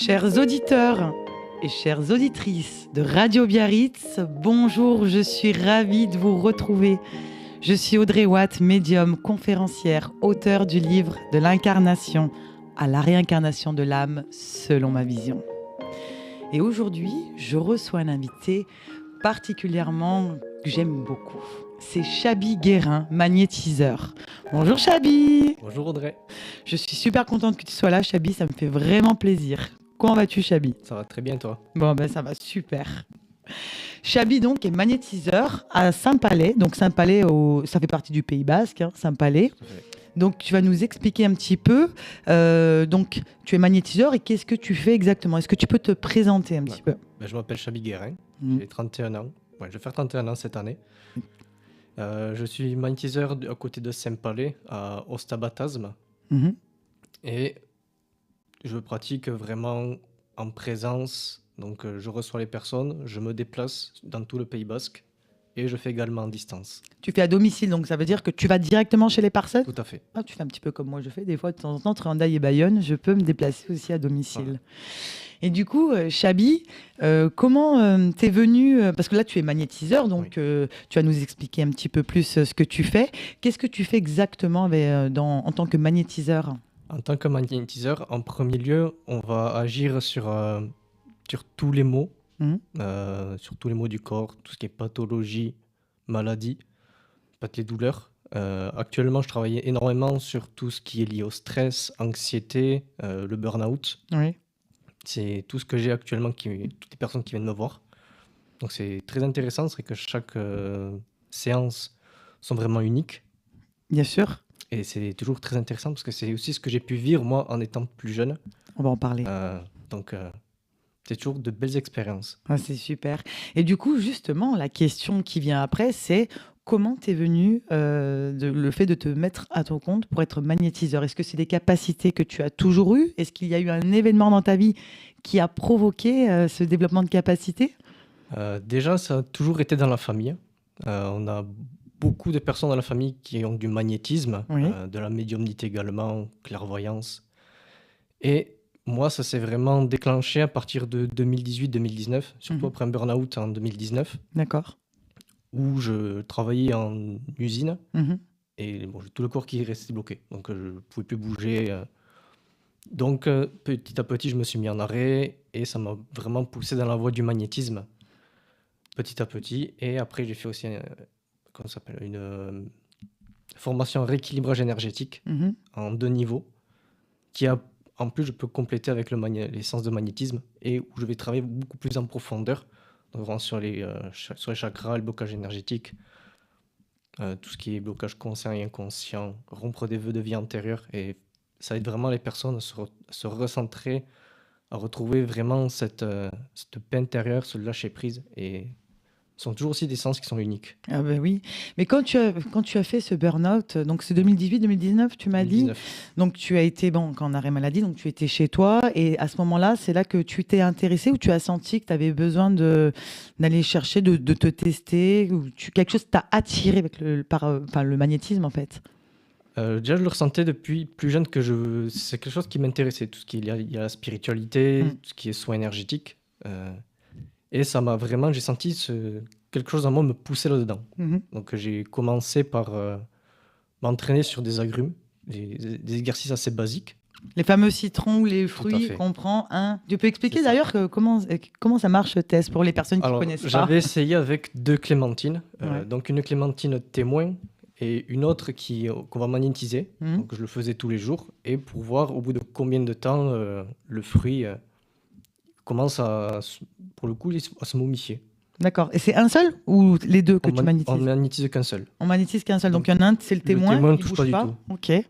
Chers auditeurs et chères auditrices de Radio Biarritz, bonjour, je suis ravie de vous retrouver. Je suis Audrey Watt, médium, conférencière, auteure du livre De l'incarnation à la réincarnation de l'âme selon ma vision. Et aujourd'hui, je reçois un invité particulièrement que j'aime beaucoup. C'est Chabi Guérin, magnétiseur. Bonjour Chabi. Bonjour Audrey. Je suis super contente que tu sois là Chabi, ça me fait vraiment plaisir. Comment vas-tu Chabi? Ça va très bien toi? Bon ben ça va super. Chabi donc est magnétiseur à Saint-Palais. Donc Saint-Palais, ça fait partie du Pays Basque, hein, Saint-Palais. Donc tu vas nous expliquer un petit peu. Donc tu es magnétiseur et qu'est-ce que tu fais exactement? Est-ce que tu peux te présenter un petit peu? Je m'appelle Chabi Guérin, j'ai 31 ans. Ouais, je vais faire 31 ans cette année. Je suis magnétiseur à côté de Saint-Palais, à Ostabatasme. Et je pratique vraiment en présence. Donc je reçois les personnes, je me déplace dans tout le Pays Basque et je fais également en distance. Tu fais à domicile, donc ça veut dire que tu vas directement chez les personnes? Tout à fait. Ah, tu fais un petit peu comme moi je fais. Des fois, de temps en temps, entre Hendaye et Bayonne, je peux me déplacer aussi à domicile. Et du coup, Chabi, comment t'es venu parce que là, tu es magnétiseur, donc tu vas nous expliquer un petit peu plus ce que tu fais. Qu'est-ce que tu fais exactement en tant que magnétiseur? En tant que magnétiseur, en premier lieu, on va agir sur tous les maux, sur tous les maux du corps, tout ce qui est pathologie, maladie, peut-être les douleurs. Actuellement, je travaille énormément sur tout ce qui est lié au stress, anxiété, le burn-out. Oui. C'est tout ce que j'ai actuellement, toutes les personnes qui viennent me voir. Donc c'est très intéressant, c'est que chaque séance sont vraiment uniques. Bien sûr. Et c'est toujours très intéressant parce que c'est aussi ce que j'ai pu vivre moi en étant plus jeune. On va en parler. Donc c'est toujours de belles expériences. Ah, c'est super. Et du coup, justement, la question qui vient après, c'est comment t'es venu le fait de te mettre à ton compte pour être magnétiseur? Est-ce que c'est des capacités que tu as toujours eues? Est-ce qu'il y a eu un événement dans ta vie qui a provoqué ce développement de capacités? Déjà, ça a toujours été dans la famille. On a beaucoup de personnes dans la famille qui ont du magnétisme, de la médiumnité également, clairvoyance. Et moi, ça s'est vraiment déclenché à partir de 2018-2019, surtout après un burn-out en 2019. D'accord. Où je travaillais en usine et bon, j'ai tout le corps qui est resté bloqué. Donc, je ne pouvais plus bouger. Donc, petit à petit, je me suis mis en arrêt et ça m'a vraiment poussé dans la voie du magnétisme, petit à petit. Et après, j'ai fait aussi une formation en rééquilibrage énergétique en 2 niveaux qui a. En plus, je peux compléter avec les sens de magnétisme et où je vais travailler beaucoup plus en profondeur, donc vraiment sur les chakras, le blocage énergétique, tout ce qui est blocage conscient et inconscient, rompre des vœux de vie antérieure. Et ça aide vraiment les personnes à se recentrer, à retrouver vraiment cette paix intérieure, ce lâcher prise. Et ce sont toujours aussi des sens qui sont uniques. Ah ben oui. Mais quand tu as fait ce burn-out, donc c'est 2018-2019, tu m'as 2019. dit. Donc tu as été, quand en arrêt maladie, donc tu étais chez toi. Et à ce moment-là, c'est là que tu t'es intéressé ou tu as senti que tu avais besoin d'aller chercher, de te tester ou quelque chose t'a attiré avec le magnétisme en fait? Déjà, je le ressentais depuis plus jeune c'est quelque chose qui m'intéressait, tout ce qui est lié à la spiritualité, tout ce qui est soins énergétiques. Et ça m'a vraiment, j'ai senti quelque chose en moi me pousser là-dedans. Donc j'ai commencé par m'entraîner sur des agrumes, des exercices assez basiques. Les fameux citrons ou les fruits qu'on prend. Tu peux expliquer d'ailleurs comment ça marche ce test pour les personnes qui ne connaissent pas? J'avais essayé avec 2 clémentines, donc une clémentine témoin et une autre qu'on va magnétiser. Donc je le faisais tous les jours et pour voir au bout de combien de temps le fruit commence pour le coup à se momifier. D'accord. Et c'est un seul ou les deux que tu magnétises? On magnétise qu'un seul. On magnétise qu'un seul. Donc il y en a un, c'est le témoin. Le témoin ne touche touche pas du tout. Ok. Et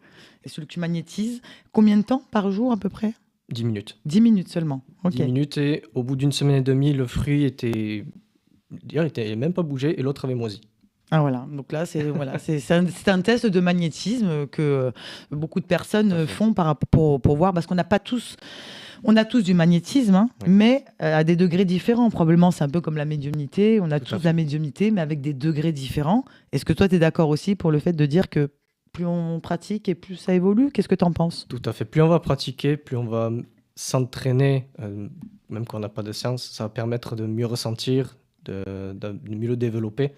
celui que tu magnétises, combien de temps par jour à peu près? 10 minutes. 10 minutes seulement. Ok. 10 minutes et au bout d'une semaine et demie, le fruit était même pas bougé et l'autre avait moisi. Ah voilà, donc là c'est un test de magnétisme que beaucoup de personnes font pour voir, parce qu'on n'a pas tous, on a tous du magnétisme, mais à des degrés différents. Probablement c'est un peu comme la médiumnité, on a tous de la médiumnité, mais avec des degrés différents. Est-ce que toi tu es d'accord aussi pour le fait de dire que plus on pratique et plus ça évolue? Qu'est-ce que tu en penses? Tout à fait. Plus on va pratiquer, plus on va s'entraîner, même quand on n'a pas de séance, ça va permettre de mieux ressentir, de mieux le développer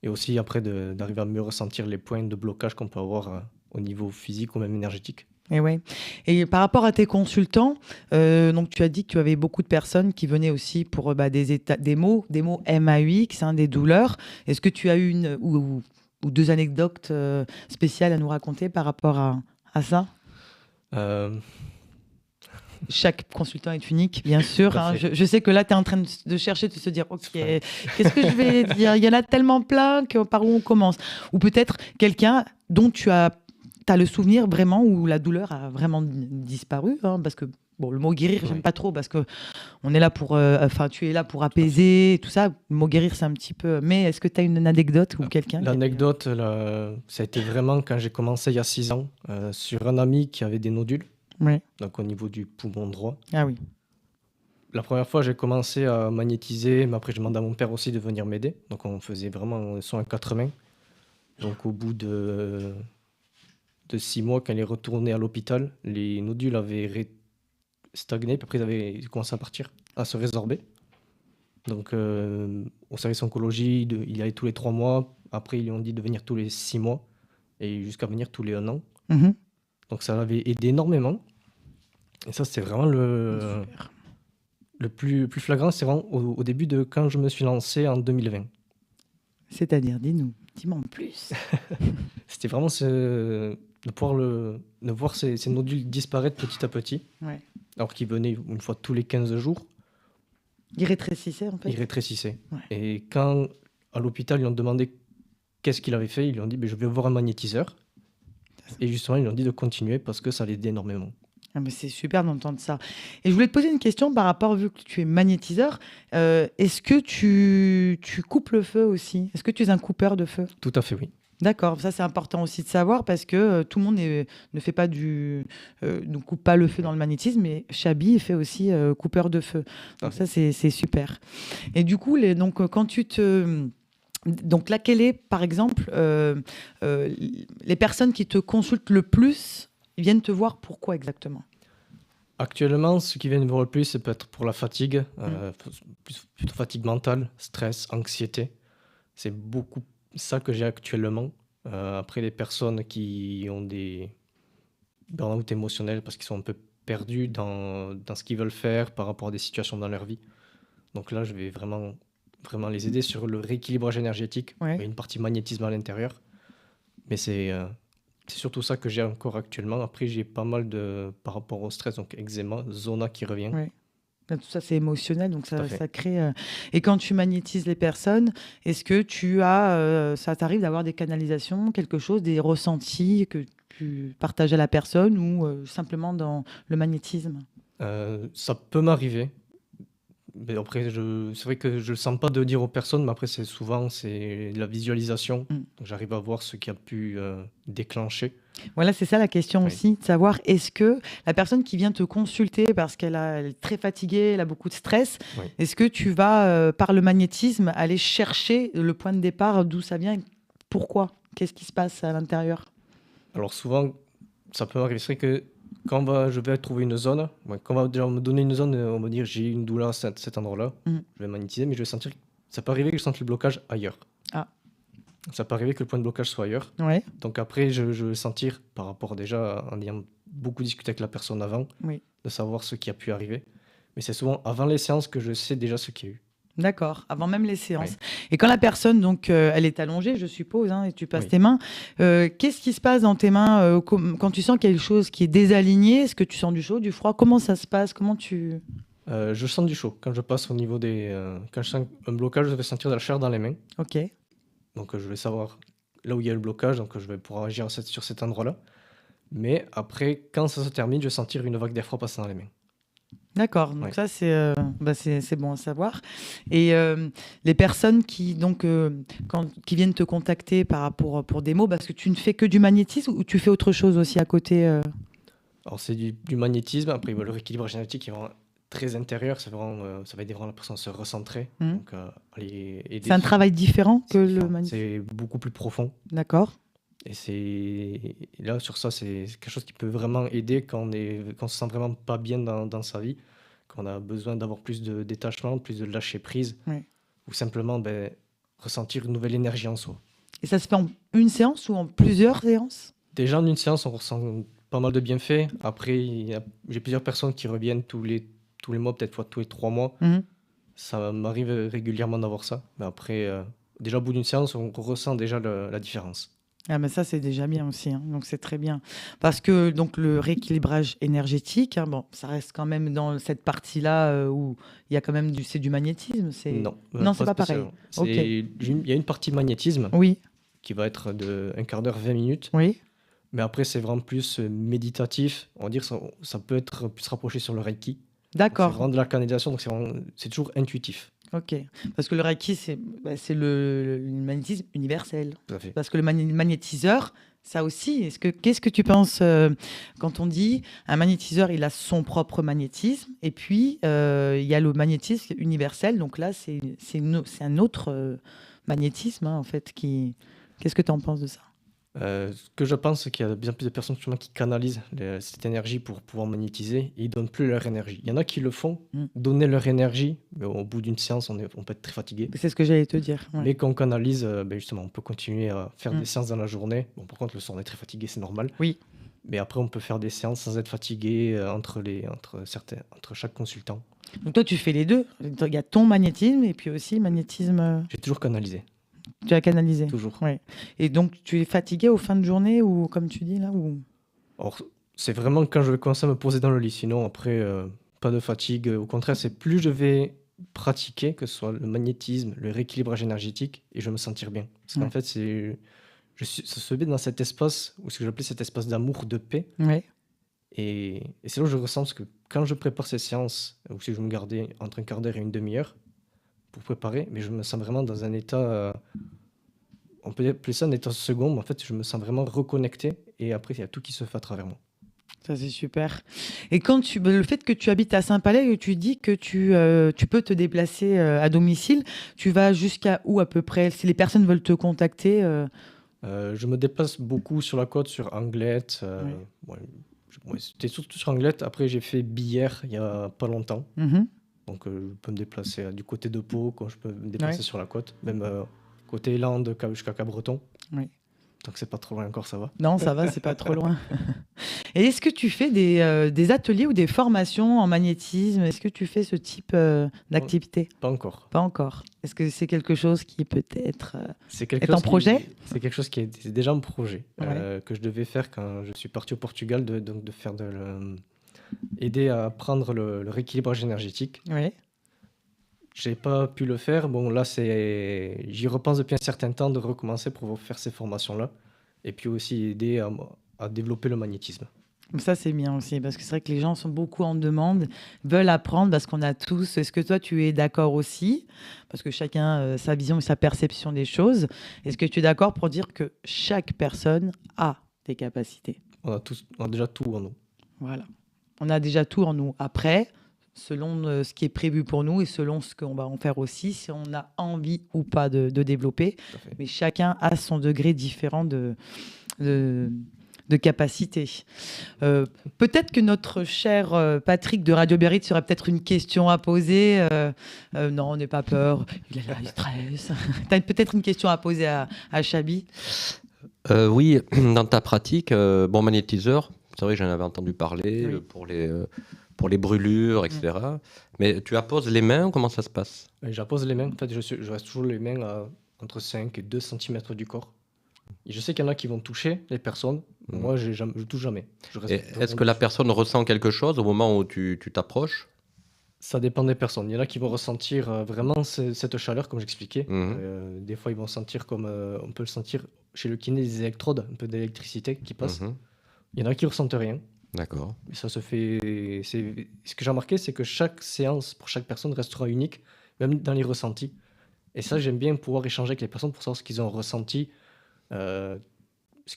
et aussi après d'arriver à mieux ressentir les points de blocage qu'on peut avoir au niveau physique ou même énergétique. Et ouais. Et par rapport à tes consultants, donc tu as dit que tu avais beaucoup de personnes qui venaient aussi pour des mots MAUX, hein, des douleurs. Est-ce que tu as une ou deux anecdotes spéciales à nous raconter par rapport à ça? Chaque consultant est unique, bien sûr. Hein. Je sais que là, tu es en train de chercher, de se dire, OK, qu'est-ce que je vais dire? Il y en a tellement plein que par où on commence? Ou peut-être quelqu'un dont tu as le souvenir vraiment où la douleur a vraiment disparu, hein, parce que bon, le mot guérir, j'aime pas trop parce que on est là pour, tu es là pour apaiser et tout ça. Le mot guérir, c'est un petit peu. Mais est-ce que tu as une anecdote ou quelqu'un? L'anecdote, ça a été vraiment quand j'ai commencé il y a 6 ans sur un ami qui avait des nodules, donc au niveau du poumon droit. Ah oui. La première fois, j'ai commencé à magnétiser, mais après, je demandais à mon père aussi de venir m'aider. Donc, on faisait vraiment un soin à 4 mains. Donc, au bout de 6 mois, quand il est retourné à l'hôpital, les nodules avaient stagné, puis après, ils avaient commencé à partir, à se résorber. Donc, au service oncologie, il y allait tous les 3 mois. Après, ils lui ont dit de venir tous les 6 mois et jusqu'à venir tous les 1 an. Donc, ça l'avait aidé énormément. Et ça, c'était vraiment le plus flagrant, c'est vraiment au début de quand je me suis lancé en 2020. C'est-à-dire, dis-moi en plus. C'était vraiment de voir ces nodules disparaître petit à petit, alors qu'ils venaient une fois tous les 15 jours. Ils rétrécissaient en fait. Ils rétrécissaient. Ouais. Et quand à l'hôpital, ils lui ont demandé qu'est-ce qu'il avait fait, ils lui ont dit je vais voir un magnétiseur. Et justement, ils lui ont dit de continuer parce que ça l'aidait énormément. Ah mais c'est super d'entendre ça. Et je voulais te poser une question par rapport, vu que tu es magnétiseur, est-ce que tu coupes le feu aussi? Est-ce que tu es un coupeur de feu? Tout à fait, oui. D'accord, ça c'est important aussi de savoir parce que tout le monde ne fait pas ne coupe pas le feu dans le magnétisme, mais Chabi fait aussi coupeur de feu. Donc ça c'est super. Et du coup, donc là, quel est, par exemple, les personnes qui te consultent le plus, ils viennent te voir pourquoi exactement? Actuellement, ceux qui viennent me voir le plus, c'est peut-être pour la fatigue, plutôt fatigue mentale, stress, anxiété. C'est beaucoup ça que j'ai actuellement. Après, les personnes qui ont des burn-out émotionnels parce qu'ils sont un peu perdus dans ce qu'ils veulent faire par rapport à des situations dans leur vie. Donc là, je vais vraiment les aider sur le rééquilibrage énergétique. Il y a une partie magnétisme à l'intérieur. Mais c'est surtout ça que j'ai encore actuellement. Après, j'ai pas mal par rapport au stress, donc eczéma, zona qui revient. Ouais. Tout ça, c'est émotionnel, donc ça crée... Et quand tu magnétises les personnes, est-ce que ça t'arrive d'avoir des canalisations, quelque chose, des ressentis que tu partages à la personne ou simplement dans le magnétisme? Ça peut m'arriver. Mais après, c'est vrai que je ne le sens pas de dire aux personnes, mais après, c'est la visualisation. Donc, j'arrive à voir ce qui a pu déclencher. Voilà, c'est ça la question aussi, de savoir est-ce que la personne qui vient te consulter parce qu'elle est très fatiguée, elle a beaucoup de stress, est-ce que tu vas, par le magnétisme, aller chercher le point de départ, d'où ça vient et pourquoi? Qu'est-ce qui se passe à l'intérieur? Alors souvent, ça peut m'arriver, c'est vrai que quand je vais trouver une zone, quand on va déjà me donner une zone, on va dire j'ai une douleur à cet endroit-là, je vais magnétiser, mais je vais sentir, ça peut arriver que je sente le blocage ailleurs. Ah. Ça peut arriver que le point de blocage soit ailleurs. Donc après, je vais sentir, par rapport déjà, en ayant beaucoup discuté avec la personne avant, de savoir ce qui a pu arriver. Mais c'est souvent avant les séances que je sais déjà ce qu'il y a eu. D'accord, avant même les séances. Et quand la personne, donc, elle est allongée, je suppose, hein, et tu passes tes mains, qu'est-ce qui se passe dans tes mains quand tu sens qu'il y a quelque chose qui est désaligné? Est-ce que tu sens du chaud, du froid? Comment ça se passe? Comment tu... Je sens du chaud. Quand je passe au niveau quand je sens un blocage, je vais sentir de la chair dans les mains. Ok. Donc, je vais savoir là où il y a le blocage, donc je vais pouvoir agir sur cet endroit-là. Mais après, quand ça se termine, je vais sentir une vague d'air froid passer dans les mains. D'accord, donc ça c'est bon à savoir. Et les personnes qui viennent te contacter pour des mots, parce que tu ne fais que du magnétisme ou tu fais autre chose aussi à côté? Alors c'est du magnétisme, après le rééquilibrage énergétique est vraiment très intérieur, ça va aider vraiment la personne à se recentrer. Donc, c'est un travail différent que le magnétisme? C'est beaucoup plus profond. D'accord. Et là, sur ça, c'est quelque chose qui peut vraiment aider quand on se sent vraiment pas bien dans sa vie, quand on a besoin d'avoir plus de détachement, plus de lâcher prise, Ouais. ou simplement ressentir une nouvelle énergie en soi. Et ça se fait en une séance ou en plusieurs séances? Déjà, en une séance, on ressent pas mal de bienfaits. Après, j'ai plusieurs personnes qui reviennent tous les mois, peut-être tous les 3 mois. Ça m'arrive régulièrement d'avoir ça. Mais après, déjà au bout d'une séance, on ressent déjà la différence. Ah, mais ça, c'est déjà bien aussi, hein. Donc, c'est très bien. Parce que donc, le rééquilibrage énergétique, hein, bon, ça reste quand même dans cette partie-là où il y a quand même c'est du magnétisme. Non, Non, c'est pas pareil. spécialement. Ok. Il y a une partie magnétisme Oui, qui va être de un quart d'heure, 20 minutes. oui, Mais après, c'est vraiment plus méditatif. On va dire ça peut être plus rapproché sur le Reiki. C'est d'accord. vraiment de la canalisation, donc c'est toujours intuitif. Ok. Parce que le Reiki, c'est le magnétisme universel. Tout à fait. Parce que le magnétiseur, ça aussi, qu'est-ce que tu penses quand on dit un magnétiseur, il a son propre magnétisme, et puis il y a le magnétisme universel, donc là, c'est un autre magnétisme, hein, en fait. Qu'est-ce que tu en penses de ça? Ce que je pense, c'est qu'il y a bien plus de personnes justement qui canalisent cette énergie pour pouvoir magnétiser et ils donnent plus leur énergie. Il y en a qui le font, donner leur énergie, mais au bout d'une séance, on peut être très fatigué. C'est ce que j'allais te dire. Ouais. Mais quand on canalise, justement, on peut continuer à faire des séances dans la journée. Bon, par contre, le soir, on est très fatigué, c'est normal. Oui. Mais après, on peut faire des séances sans être fatigué entre chaque consultant. Donc toi, tu fais les deux. Il y a ton magnétisme et puis aussi magnétisme. J'ai toujours canalisé. Tu as canalisé. Toujours. Ouais. Et donc, tu es fatigué aux fins de journée ou comme tu dis là ou... Alors, c'est vraiment quand je vais commencer à me poser dans le lit. Sinon, après, pas de fatigue. Au contraire, c'est plus je vais pratiquer, que ce soit le magnétisme, le rééquilibrage énergétique, et je vais me sentir bien. Parce qu'en fait, ça se met dans cet espace, ou ce que j'appelais cet espace d'amour, de paix. Ouais. Et c'est là où je ressens, parce que quand je prépare ces séances, ou si je me gardais entre un quart d'heure et une demi-heure pour préparer, mais je me sens vraiment dans un état, on peut appeler ça un état second, mais en fait, je me sens vraiment reconnecté, et après, il y a tout qui se fait à travers moi. Ça, c'est super. Et le fait que tu habites à Saint-Palais, et tu dis que tu peux te déplacer à domicile, tu vas jusqu'à où à peu près? Si les personnes veulent te contacter Je me déplace beaucoup sur la côte, sur Anglette. C'était surtout sur Anglette. Après, j'ai fait Billère il y a pas longtemps. Donc, je peux me déplacer du côté de Pau, quand je peux me déplacer sur la côte. Même côté Landes, jusqu'à Cabreton. Oui. Donc, c'est pas trop loin encore, ça va. Non, ça va, c'est pas trop loin. Et est-ce que tu fais des ateliers ou des formations en magnétisme? Est-ce que tu fais ce type d'activité? Pas encore. Pas encore. Est-ce que c'est quelque chose qui peut-être est en projet? C'est quelque chose qui est déjà en projet, que je devais faire quand je suis parti au Portugal, de faire aider à prendre le rééquilibrage énergétique. Oui. J'ai pas pu le faire. Bon, là, j'y repense depuis un certain temps de recommencer pour faire ces formations-là. Et puis aussi aider à développer le magnétisme. Ça, c'est bien aussi, parce que c'est vrai que les gens sont beaucoup en demande, veulent apprendre, parce qu'on a tous... Est-ce que toi, tu es d'accord aussi? Parce que chacun a sa vision et sa perception des choses. Est-ce que tu es d'accord pour dire que chaque personne a des capacités? On a déjà tout en nous. Voilà. On a déjà tout en nous. Après, selon ce qui est prévu pour nous et selon ce qu'on va en faire aussi, si on a envie ou pas de développer. Mais chacun a son degré différent de capacité. Peut-être que notre cher Patrick de Radio Biarritz aurait peut-être une question à poser. Non, n'aie pas peur. Il stresse. Tu as peut-être une question à poser à Chabi? Oui, dans ta pratique, magnétiseur, c'est vrai que j'en avais entendu parler pour les brûlures, etc. Mais tu apposes les mains, comment ça se passe? J'appose les mains. En fait, je reste toujours les mains entre 5 et 2 cm du corps. Et je sais qu'il y en a qui vont toucher les personnes. Moi, je touche jamais. Est-ce que la personne ressent quelque chose au moment où tu t'approches? Ça dépend des personnes. Il y en a qui vont ressentir vraiment cette chaleur, comme j'expliquais. Des fois, ils vont sentir comme on peut le sentir chez le kiné, des électrodes, un peu d'électricité qui passe. Il y en a qui ressentent rien. D'accord. Et ça se fait. Ce que j'ai remarqué, c'est que chaque séance pour chaque personne restera unique, même dans les ressentis. Et ça, j'aime bien pouvoir échanger avec les personnes pour savoir ce qu'ils ont ressenti, ce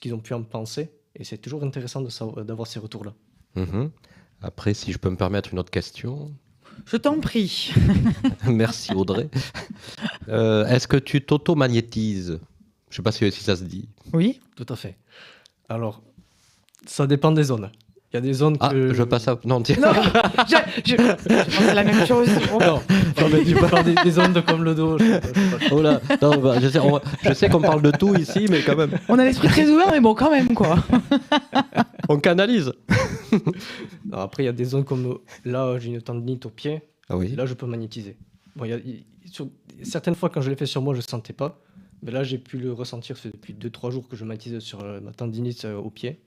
qu'ils ont pu en penser. Et c'est toujours intéressant d'avoir ces retours-là. Après, si je peux me permettre une autre question. Je t'en prie. Merci Audrey. Est-ce que tu t'auto-magnétises? Je ne sais pas si ça se dit. Oui. Tout à fait. Alors, ça dépend des zones. Il y a des zones que... je passe à... Non, tiens. Non, je pensais la même chose. Non, mais tu parles des zones comme le dos. Oh là, non, bah, je sais qu'on parle de tout ici, mais quand même. On a l'esprit très ouvert, mais bon, quand même, quoi. On canalise. Non, après, il y a des zones comme là, j'ai une tendinite au pied. Ah oui. Et là, je peux magnétiser. Bon, certaines fois, quand je l'ai fait sur moi, je ne sentais pas. Mais là, j'ai pu le ressentir. Ça fait depuis 2-3 jours que je magnétise sur ma tendinite au pied.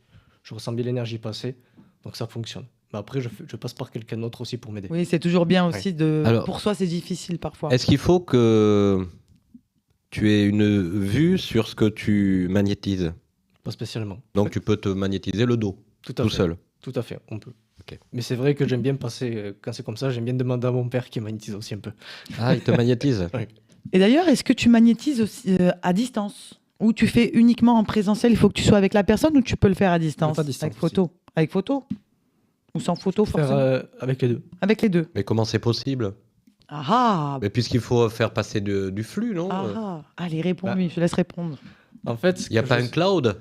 Je ressens bien l'énergie passer. Donc, ça fonctionne. Mais après, je passe par quelqu'un d'autre aussi pour m'aider. Oui, c'est toujours bien aussi Ouais. de... Alors, pour soi, c'est difficile parfois. Est-ce qu'il faut que tu aies une vue sur ce que tu magnétises? Pas spécialement. Donc, tu peux te magnétiser le dos, Tout tout seul. Tout à fait, on peut. Ok. Mais c'est vrai que j'aime bien passer, quand c'est comme ça, j'aime bien demander à mon père qui magnétise aussi un peu. Ah, il te magnétise. Et d'ailleurs, est-ce que tu magnétises aussi, à distance? Ou tu fais uniquement en présentiel? Il faut que tu sois avec la personne, ou tu peux le faire à distance? À distance Avec photo? Avec photo? Ou sans photo, Faire forcément? avec les deux. Avec les deux. Mais comment c'est possible? Ah Mais puisqu'il faut faire passer du flux, non? Allez, réponds-lui, Bah. je te laisse répondre. En fait, Il n'y a pas un cloud?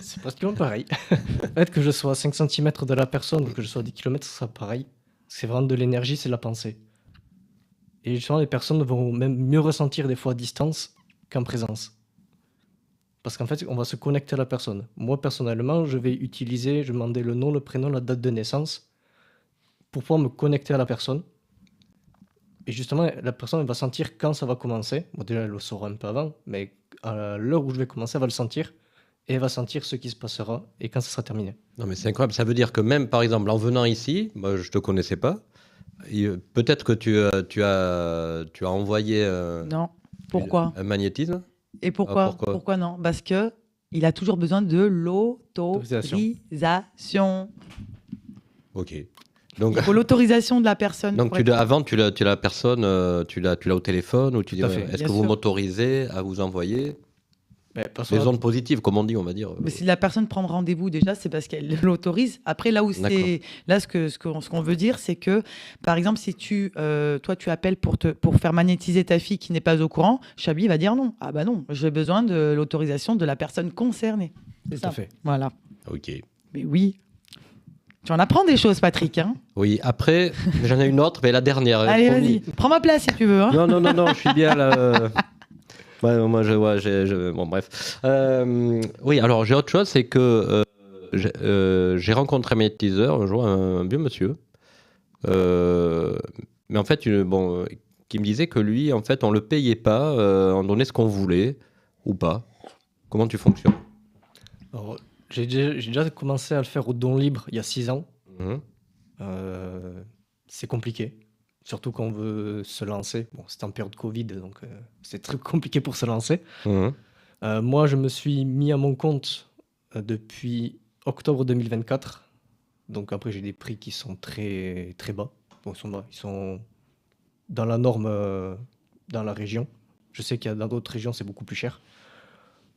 c'est pratiquement pareil. En fait, que je sois à 5 cm de la personne ou que je sois à 10 km, ça sera pareil. C'est vraiment de l'énergie, c'est de la pensée. Et justement, les personnes vont même mieux ressentir des fois à distance qu'en présence. Parce qu'en fait, on va se connecter à la personne. Moi, personnellement, je vais demander le nom, le prénom, la date de naissance pour pouvoir me connecter à la personne. Et justement, la personne elle va sentir quand ça va commencer. Bon, déjà, elle le saura un peu avant, mais à l'heure où je vais commencer, elle va le sentir. Et elle va sentir ce qui se passera et quand ça sera terminé. Non, mais c'est incroyable. Ça veut dire que même, par exemple, en venant ici, moi, je ne te connaissais pas. Peut-être que tu as envoyé Non. Pourquoi? un magnétisme. Et pourquoi? Pourquoi Pourquoi non? Parce que il a toujours besoin de l'autorisation. Ok. Donc, Il faut l'autorisation de la personne. donc avant, tu l'as la personne, tu l'as au téléphone ou tu dis Tout à fait. est-ce Bien que vous sûr. m'autorisez à vous envoyer Mais les ondes positives, comme on dit, on va dire. Mais si la personne prend rendez-vous déjà, c'est parce qu'elle l'autorise. Après, là où c'est, là ce qu'on veut dire, c'est que, par exemple, si toi tu appelles pour faire magnétiser ta fille qui n'est pas au courant, Chabi va dire non. Ah bah non, j'ai besoin de l'autorisation de la personne concernée. C'est Tout ça. à fait. Voilà. Ok. Mais oui. Tu en apprends des choses, Patrick. Hein. Oui, après, j'en ai une autre, mais la dernière. Allez, promis. vas-y. Prends ma place si tu veux. Hein. Non, je suis bien là. Ouais, moi, bon, bref. Oui, alors j'ai autre chose, c'est que j'ai rencontré un magnétiseur un jour, un vieux monsieur, mais en fait, qui me disait que lui, en fait, on le payait pas, on donnait ce qu'on voulait ou pas. Comment tu fonctionnes? Alors, j'ai déjà commencé à le faire au don libre il y a 6 ans. Mhm. C'est compliqué. Surtout quand on veut se lancer. Bon, c'était en période Covid, donc c'est très compliqué pour se lancer. Mhm. Moi, je me suis mis à mon compte depuis octobre 2024. Donc après, j'ai des prix qui sont très, très bas. Bon, ils sont dans la norme dans la région. Je sais qu'il y a dans d'autres régions, c'est beaucoup plus cher.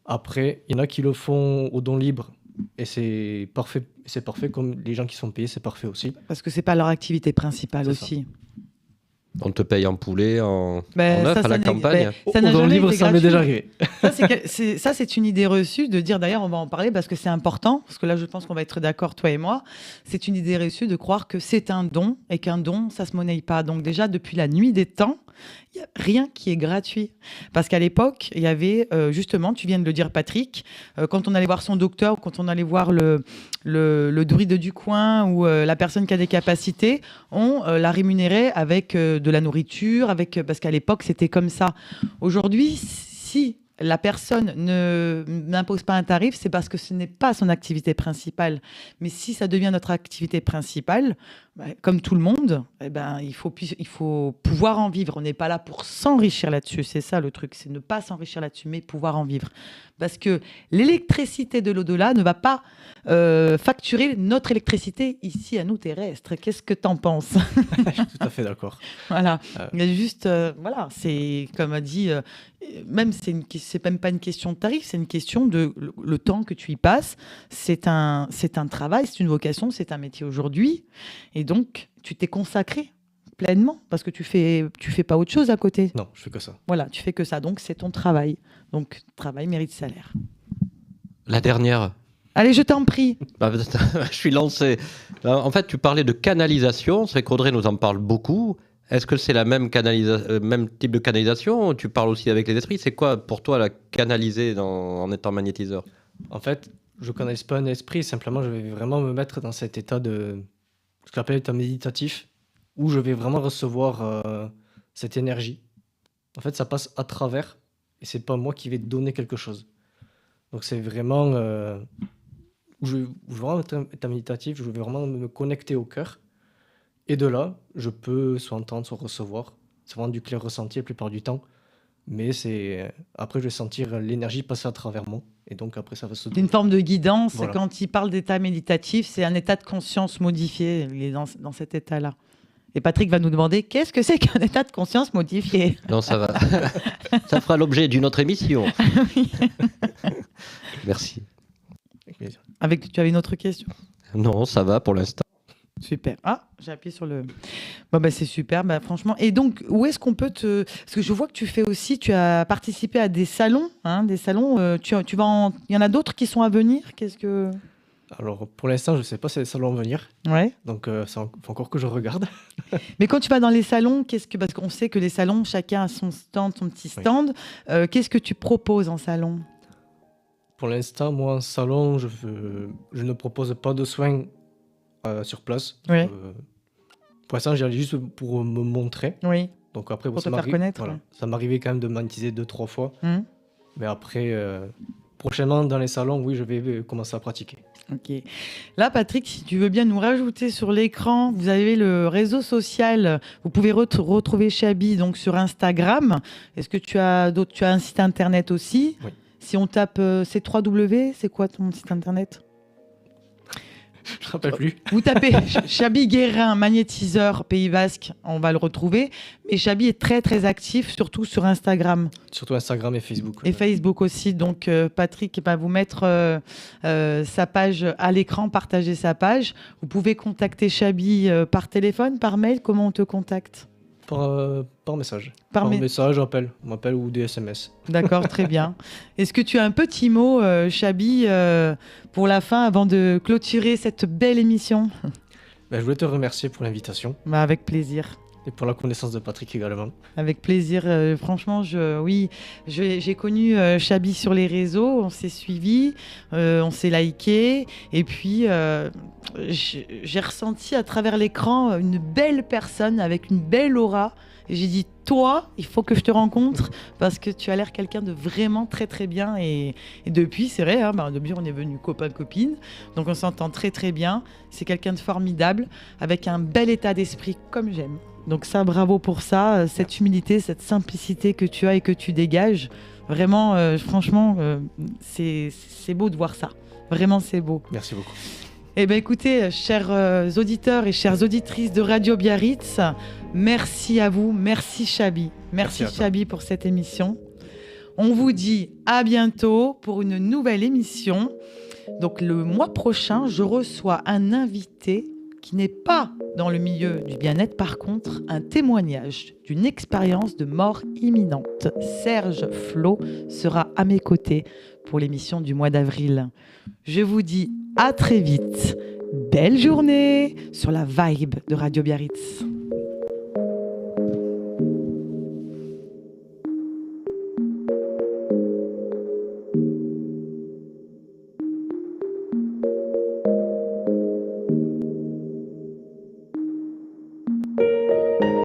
Après, il y en a qui le font au don libre. Et c'est parfait. C'est parfait. Comme les gens qui sont payés, c'est parfait aussi. Parce que c'est pas leur activité principale C'est aussi. On te paye en poulet, en Ben, œuf ça, à la n'est- campagne. ben, ça n'a Au don jamais libre, été ça m'est gratuit. déjà arrivé. Ça, c'est une idée reçue de dire, d'ailleurs, on va en parler parce que c'est important, parce que là, je pense qu'on va être d'accord, toi et moi. C'est une idée reçue de croire que c'est un don et qu'un don, ça se monnaie pas. Donc déjà, depuis la nuit des temps, il n'y a rien qui est gratuit. Parce qu'à l'époque, il y avait, justement, tu viens de le dire, Patrick, quand on allait voir son docteur, ou quand on allait voir le druide du coin ou la personne qui a des capacités, on la rémunérait avec de la nourriture, parce qu'à l'époque, c'était comme ça. Aujourd'hui, si la personne n'impose pas un tarif, c'est parce que ce n'est pas son activité principale. Mais si ça devient notre activité principale, comme tout le monde, il faut pouvoir en vivre. On n'est pas là pour s'enrichir là-dessus. C'est ça le truc, c'est ne pas s'enrichir là-dessus, mais pouvoir en vivre. Parce que l'électricité de l'au-delà ne va pas facturer notre électricité ici à nous terrestres. Qu'est-ce que tu en penses? Je suis tout à fait d'accord. Voilà. Il y a juste, voilà, c'est comme a dit, même c'est même pas une question de tarif, c'est une question de le temps que tu y passes. C'est un travail, c'est une vocation, c'est un métier aujourd'hui, et donc tu t'es consacré pleinement parce que tu fais pas autre chose à côté. Non, je fais que ça. Voilà, tu fais que ça. Donc, c'est ton travail. Donc, travail mérite salaire. La dernière. Allez, je t'en prie. Je suis lancé. En fait, tu parlais de canalisation. C'est vrai qu'Audrey nous en parle beaucoup. Est-ce que c'est la même type de canalisation? Tu parles aussi avec les esprits. C'est quoi pour toi la canaliser en étant magnétiseur? En fait, je ne canalise pas un esprit. Simplement, je vais vraiment me mettre dans cet état de ce que j'appelle état méditatif, où je vais vraiment recevoir cette énergie. En fait, ça passe à travers, et c'est pas moi qui vais donner quelque chose. Donc c'est vraiment où je vais vraiment être un état méditatif, je vais vraiment me connecter au cœur, et de là, je peux soit entendre, soit recevoir. C'est vraiment du clair ressenti la plupart du temps, mais après je vais sentir l'énergie passer à travers moi, et donc après ça va se... C'est une forme de guidance. Voilà. Quand il parle d'état méditatif, c'est un état de conscience modifié. Il est dans cet état-là. Et Patrick va nous demander qu'est-ce que c'est qu'un état de conscience modifié. Non, ça va. Ça fera l'objet d'une autre émission. Merci. Avec plaisir. Tu avais une autre question? Non, ça va pour l'instant. Super. Ah, j'ai appuyé sur le... c'est super, franchement. Et donc, où est-ce qu'on peut te... Parce que je vois que tu as participé à des salons. Des salons. Tu vas il y en a d'autres qui sont à venir. Qu'est-ce que... Alors, pour l'instant, je ne sais pas si les salons vont venir. Ouais. Donc, faut encore que je regarde. Mais quand tu vas dans les salons, parce qu'on sait que les salons, chacun a son stand, son petit stand. Oui. Qu'est-ce que tu proposes en salon? Pour l'instant, moi, en salon, je ne propose pas de soins sur place. Oui. Pour l'instant, j'y allais juste pour me montrer. Oui. Donc après, pour te faire connaître. Voilà. Ça m'arrivait quand même de magnétiser 2-3 fois. Mais après, prochainement, dans les salons, oui, je vais commencer à pratiquer. Ok. Là, Patrick, si tu veux bien nous rajouter sur l'écran, vous avez le réseau social. Vous pouvez retrouver Chabi donc sur Instagram. Est-ce que tu as un site internet aussi? Oui. Si on tape c'est www, c'est quoi ton site internet? Je ne me rappelle plus. Vous tapez Chabi Guérin, magnétiseur Pays Basque, on va le retrouver. Mais Chabi est très très actif, surtout sur Instagram. Surtout Instagram et Facebook. Et Facebook aussi. Donc Patrick va vous mettre sa page à l'écran, partager sa page. Vous pouvez contacter Chabi par téléphone, par mail. Comment on te contacte? Par message. Par message, appel. On m'appelle ou des SMS. D'accord, très bien. Est-ce que tu as un petit mot, Chabi, pour la fin, avant de clôturer cette belle émission? Je voulais te remercier pour l'invitation. Avec plaisir. Et pour la connaissance de Patrick également. Avec plaisir. Franchement, j'ai connu Chabi sur les réseaux. On s'est suivis, on s'est liké. Et puis, j'ai ressenti à travers l'écran une belle personne avec une belle aura. Et j'ai dit, toi, il faut que je te rencontre parce que tu as l'air quelqu'un de vraiment très, très bien. Et depuis, c'est vrai, depuis, on est venus copains-copines. Donc, on s'entend très, très bien. C'est quelqu'un de formidable avec un bel état d'esprit comme j'aime. Donc ça, bravo pour ça, cette humilité, cette simplicité que tu as et que tu dégages. Vraiment, franchement, c'est beau de voir ça. Vraiment, c'est beau. Merci beaucoup. Eh bien, écoutez, chers auditeurs et chères auditrices de Radio Biarritz, merci à vous. Merci Chabi. Merci Chabi pour cette émission. On vous dit à bientôt pour une nouvelle émission. Donc le mois prochain, je reçois un invité qui n'est pas dans le milieu du bien-être, par contre, un témoignage d'une expérience de mort imminente. Serge Flo sera à mes côtés pour l'émission du mois d'avril. Je vous dis à très vite. Belle journée sur la vibe de Radio Biarritz.